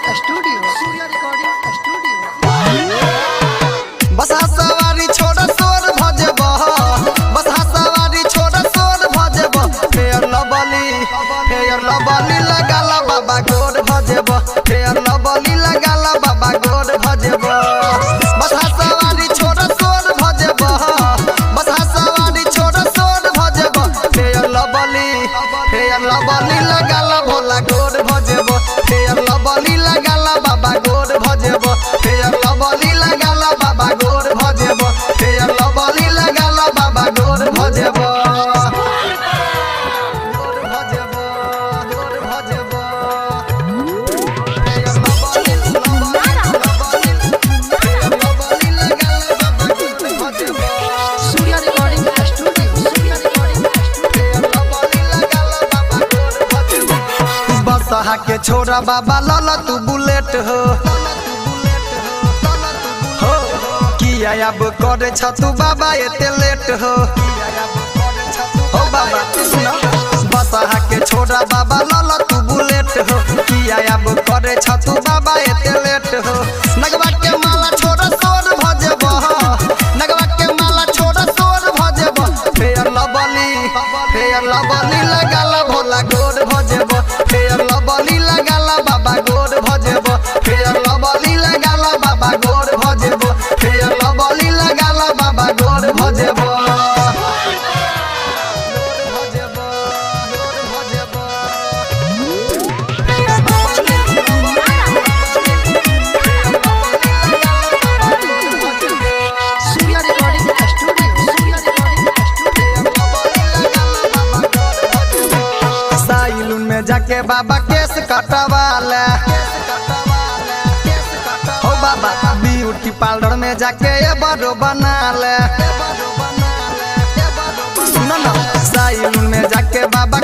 studio बसा सवारी छोड़ सोर भजब बसा सवारी छोड़ सोर भजब फेयर लबली लगाला बाबा गोर भजब फेयर लबली लगाला बाबा गोर भजब बसा सवारी छोड़ सोर भजब बसा सवारी छोड़ सोर भजब फेयर लबली लगाला भोला गोर भजब फेयर लबली लगाला बाबा गोर भजब फेयर लबली लगाला बाबा गोर भजब फेयर लबली लगाला बाबा गोर भजब बसहा के छोरा बाबा लला तू बुलेट हो किया अब करे छतु बाबा एते लेट हो बाबा सुनो बसहा के छोरा बाबा लला तू बुलेट हो किया अब करे छतु बाबा एते लेट हो नगवा के माला छोरा सोर भजब नगवा के माला छोरा सोर भजब फेयर लबली लगाला भोला गोर भजब फेयर लबली लगाला बाबा गोर भजब फेयर लबली लगाला बाबा गोर भजब फेयर लबली लगाला बाबा गोर भजब साइलून में जाके बाबा केस कटवाले हो बाबा ब्यूटी पार्लर में जाके ये बड़ो बना ले सुनो ना साइलून में जाके बाबा